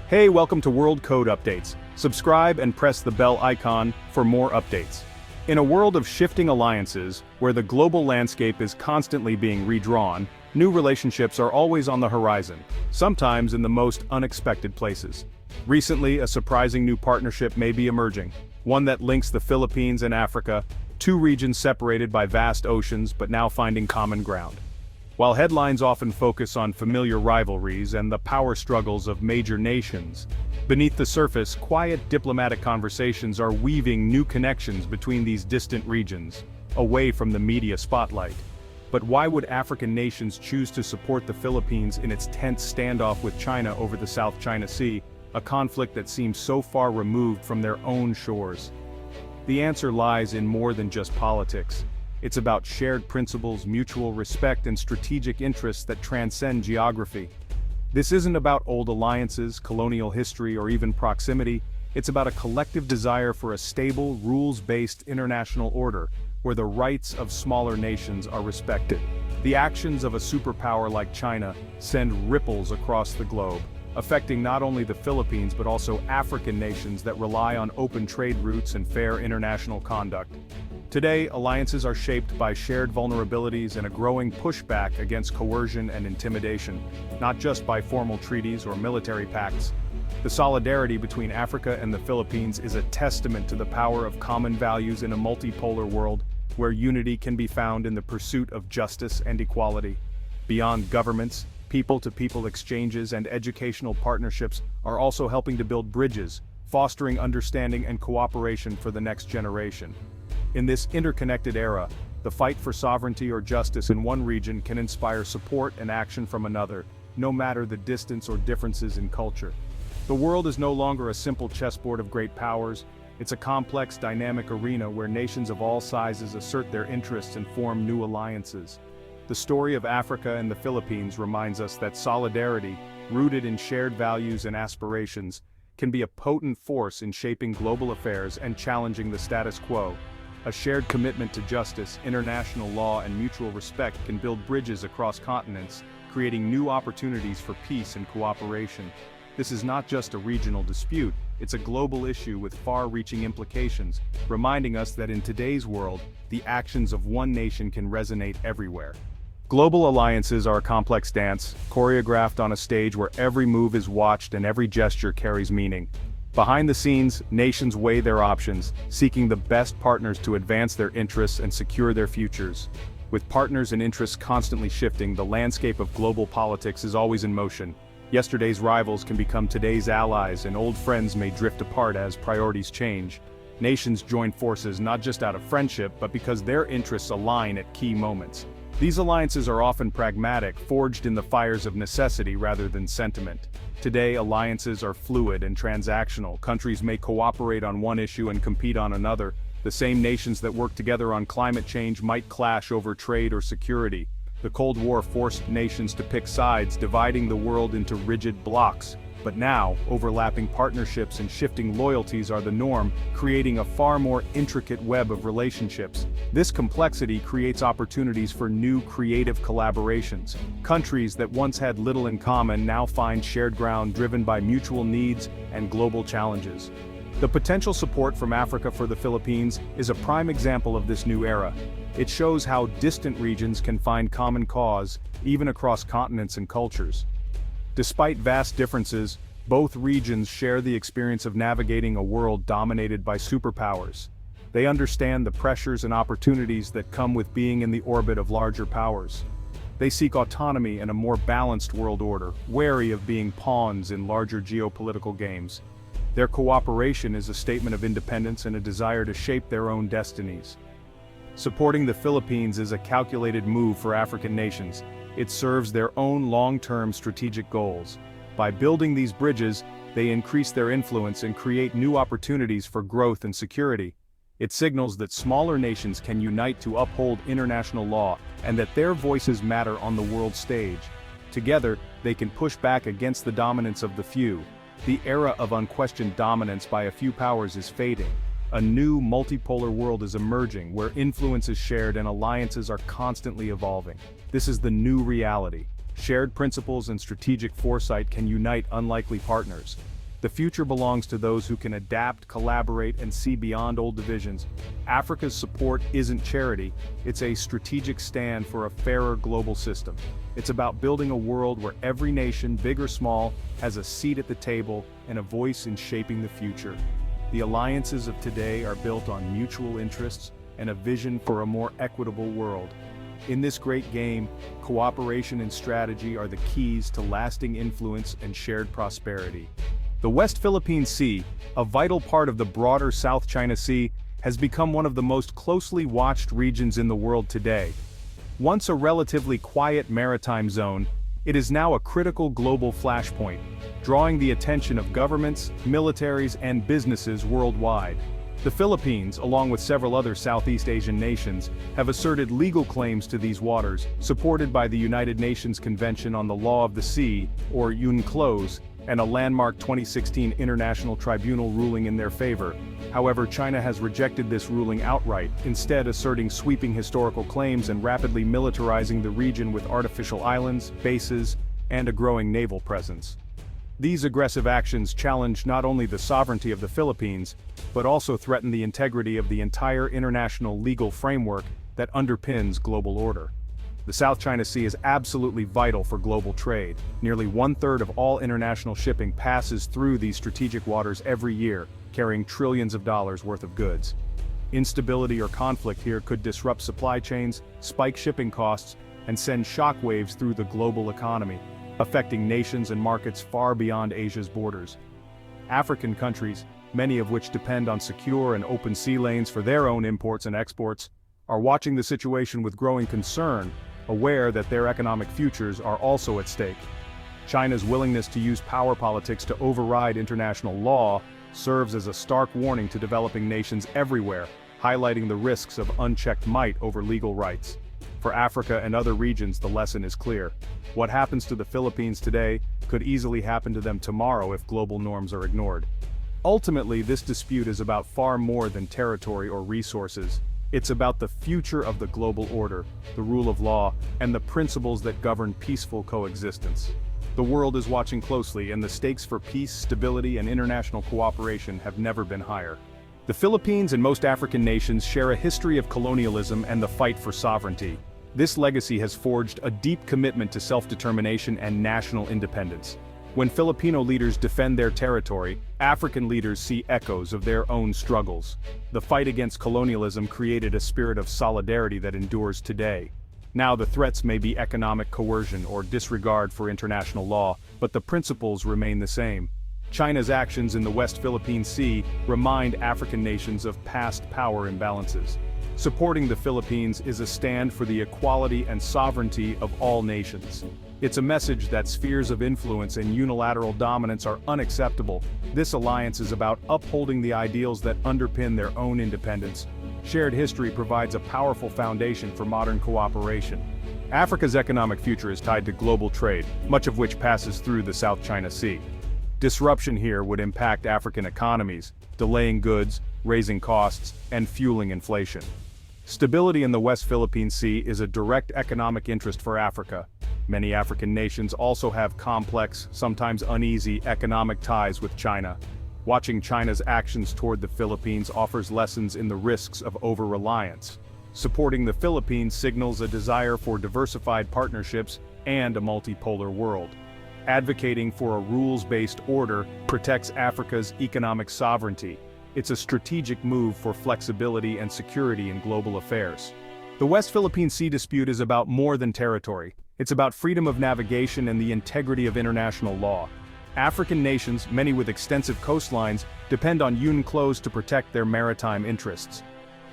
Hey, welcome to World Code Updates. Subscribe and press the bell icon for more updates. In a world of shifting alliances, where the global landscape is constantly being redrawn, new relationships are always on the horizon, sometimes in the most unexpected places. Recently, a surprising new partnership may be emerging, one that links the Philippines and Africa, two regions separated by vast oceans but now finding common ground. While headlines often focus on familiar rivalries and the power struggles of major nations, beneath the surface, quiet diplomatic conversations are weaving new connections between these distant regions, away from the media spotlight. But why would African nations choose to support the Philippines in its tense standoff with China over the South China Sea, a conflict that seems so far removed from their own shores? The answer lies in more than just politics. It's about shared principles, mutual respect, and strategic interests that transcend geography. This isn't about old alliances, colonial history, or even proximity. It's about a collective desire for a stable, rules-based international order, where the rights of smaller nations are respected. The actions of a superpower like China send ripples across the globe, affecting not only the Philippines but also African nations that rely on open trade routes and fair international conduct. Today, alliances are shaped by shared vulnerabilities and a growing pushback against coercion and intimidation, not just by formal treaties or military pacts. The solidarity between Africa and the Philippines is a testament to the power of common values in a multipolar world, where unity can be found in the pursuit of justice and equality. Beyond governments, people-to-people exchanges and educational partnerships are also helping to build bridges, fostering understanding and cooperation for the next generation. In this interconnected era, the fight for sovereignty or justice in one region can inspire support and action from another, no matter the distance or differences in culture. The world is no longer a simple chessboard of great powers. It's a complex, dynamic arena where nations of all sizes assert their interests and form new alliances. The story of Africa and the Philippines reminds us that solidarity, rooted in shared values and aspirations, can be a potent force in shaping global affairs and challenging the status quo. A shared commitment to justice, international law, and mutual respect can build bridges across continents, creating new opportunities for peace and cooperation. This is not just a regional dispute, it's a global issue with far-reaching implications, reminding us that in today's world, the actions of one nation can resonate everywhere. Global alliances are a complex dance, choreographed on a stage where every move is watched and every gesture carries meaning. Behind the scenes, nations weigh their options, seeking the best partners to advance their interests and secure their futures. With partners and interests constantly shifting, the landscape of global politics is always in motion. Yesterday's rivals can become today's allies, and old friends may drift apart as priorities change. Nations join forces not just out of friendship, but because their interests align at key moments. These alliances are often pragmatic, forged in the fires of necessity rather than sentiment. Today, alliances are fluid and transactional. Countries may cooperate on one issue and compete on another. The same nations that work together on climate change might clash over trade or security. The Cold War forced nations to pick sides, dividing the world into rigid blocks. But now, overlapping partnerships and shifting loyalties are the norm, creating a far more intricate web of relationships. This complexity creates opportunities for new creative collaborations. Countries that once had little in common now find shared ground driven by mutual needs and global challenges. The potential support from Africa for the Philippines is a prime example of this new era. It shows how distant regions can find common cause, even across continents and cultures. Despite vast differences, both regions share the experience of navigating a world dominated by superpowers. They understand the pressures and opportunities that come with being in the orbit of larger powers. They seek autonomy and a more balanced world order, wary of being pawns in larger geopolitical games. Their cooperation is a statement of independence and a desire to shape their own destinies. Supporting the Philippines is a calculated move for African nations. It serves their own long-term strategic goals. By building these bridges, they increase their influence and create new opportunities for growth and security. It signals that smaller nations can unite to uphold international law and that their voices matter on the world stage. Together, they can push back against the dominance of the few. The era of unquestioned dominance by a few powers is fading. A new multipolar world is emerging where influence is shared and alliances are constantly evolving. This is the new reality, Shared principles and strategic foresight can unite unlikely partners. The future belongs to those who can adapt, collaborate, and see beyond old divisions. Africa's support isn't charity, it's a strategic stand for a fairer global system. It's about building a world where every nation, big or small, has a seat at the table and a voice in shaping the future. The alliances of today are built on mutual interests and a vision for a more equitable world. In this great game, cooperation and strategy are the keys to lasting influence and shared prosperity. The West Philippine Sea, a vital part of the broader South China Sea, has become one of the most closely watched regions in the world today. Once a relatively quiet maritime zone, it is now a critical global flashpoint, drawing the attention of governments, militaries, and businesses worldwide. The Philippines, along with several other Southeast Asian nations, have asserted legal claims to these waters, supported by the United Nations Convention on the Law of the Sea, or UNCLOS, and a landmark 2016 International Tribunal ruling in their favor. However, China has rejected this ruling outright, instead asserting sweeping historical claims and rapidly militarizing the region with artificial islands, bases, and a growing naval presence. These aggressive actions challenge not only the sovereignty of the Philippines, but also threaten the integrity of the entire international legal framework that underpins global order. The South China Sea is absolutely vital for global trade. Nearly 1/3 of all international shipping passes through these strategic waters every year, carrying trillions of dollars worth of goods. Instability or conflict here could disrupt supply chains, spike shipping costs, and send shockwaves through the global economy, affecting nations and markets far beyond Asia's borders. African countries, many of which depend on secure and open sea lanes for their own imports and exports, are watching the situation with growing concern, aware that their economic futures are also at stake. China's willingness to use power politics to override international law serves as a stark warning to developing nations everywhere, highlighting the risks of unchecked might over legal rights. For Africa and other regions, the lesson is clear. What happens to the Philippines today could easily happen to them tomorrow if global norms are ignored. Ultimately, this dispute is about far more than territory or resources. It's about the future of the global order, the rule of law, and the principles that govern peaceful coexistence. The world is watching closely, and the stakes for peace, stability, and international cooperation have never been higher. The Philippines and most African nations share a history of colonialism and the fight for sovereignty. This legacy has forged a deep commitment to self-determination and national independence. When Filipino leaders defend their territory, African leaders see echoes of their own struggles. The fight against colonialism created a spirit of solidarity that endures today. Now the threats may be economic coercion or disregard for international law, but the principles remain the same. China's actions in the West Philippine Sea remind African nations of past power imbalances. Supporting the Philippines is a stand for the equality and sovereignty of all nations. It's a message that spheres of influence and unilateral dominance are unacceptable. This alliance is about upholding the ideals that underpin their own independence. Shared history provides a powerful foundation for modern cooperation. Africa's economic future is tied to global trade, much of which passes through the South China Sea. Disruption here would impact African economies, delaying goods, raising costs, and fueling inflation. Stability in the West Philippine Sea is a direct economic interest for Africa. Many African nations also have complex, sometimes uneasy, economic ties with China. Watching China's actions toward the Philippines offers lessons in the risks of over-reliance. Supporting the Philippines signals a desire for diversified partnerships and a multipolar world. Advocating for a rules-based order protects Africa's economic sovereignty. It's a strategic move for flexibility and security in global affairs. The West Philippine Sea dispute is about more than territory. It's about freedom of navigation and the integrity of international law. African nations, many with extensive coastlines, depend on UNCLOS to protect their maritime interests.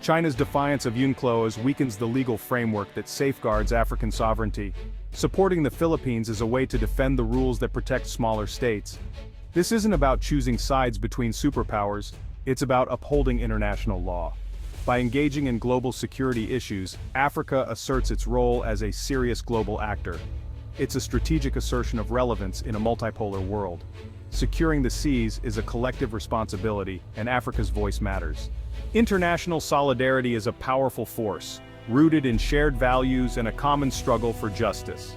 China's defiance of UNCLOS weakens the legal framework that safeguards African sovereignty. Supporting the Philippines is a way to defend the rules that protect smaller states. This isn't about choosing sides between superpowers, it's about upholding international law. By engaging in global security issues, Africa asserts its role as a serious global actor. It's a strategic assertion of relevance in a multipolar world. Securing the seas is a collective responsibility, and Africa's voice matters. International solidarity is a powerful force, rooted in shared values and a common struggle for justice.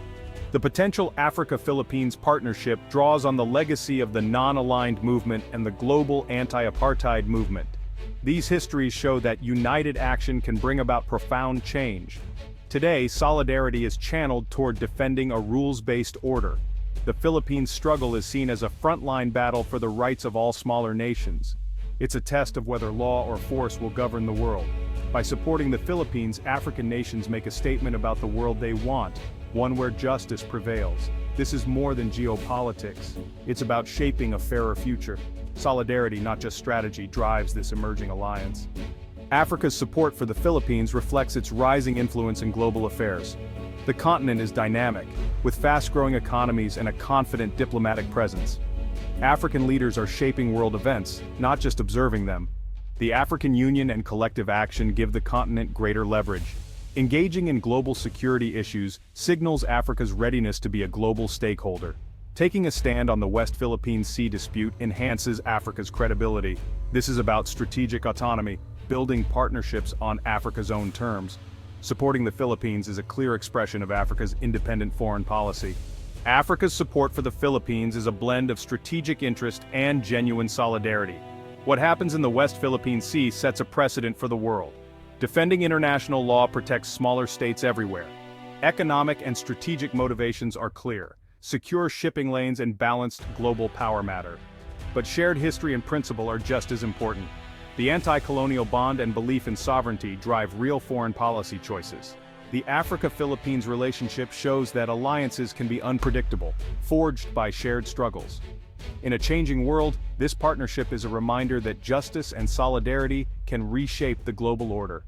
The potential Africa-Philippines partnership draws on the legacy of the non-aligned movement and the global anti-apartheid movement. These histories show that united action can bring about profound change. Today, solidarity is channeled toward defending a rules-based order. The Philippines' struggle is seen as a frontline battle for the rights of all smaller nations. It's a test of whether law or force will govern the world. By supporting the Philippines, African nations make a statement about the world they want, one where justice prevails. This is more than geopolitics. It's about shaping a fairer future. Solidarity, not just strategy, drives this emerging alliance. Africa's support for the Philippines reflects its rising influence in global affairs. The continent is dynamic, with fast-growing economies and a confident diplomatic presence. African leaders are shaping world events, not just observing them. The African Union and collective action give the continent greater leverage. Engaging in global security issues signals Africa's readiness to be a global stakeholder. Taking a stand on the West Philippine Sea dispute enhances Africa's credibility. This is about strategic autonomy, building partnerships on Africa's own terms. Supporting the Philippines is a clear expression of Africa's independent foreign policy. Africa's support for the Philippines is a blend of strategic interest and genuine solidarity. What happens in the West Philippine Sea sets a precedent for the world. Defending international law protects smaller states everywhere. Economic and strategic motivations are clear. Secure shipping lanes and balanced global power matter. But shared history and principle are just as important. The anti-colonial bond and belief in sovereignty drive real foreign policy choices. The Africa-Philippines relationship shows that alliances can be unpredictable, forged by shared struggles. In a changing world, this partnership is a reminder that justice and solidarity can reshape the global order.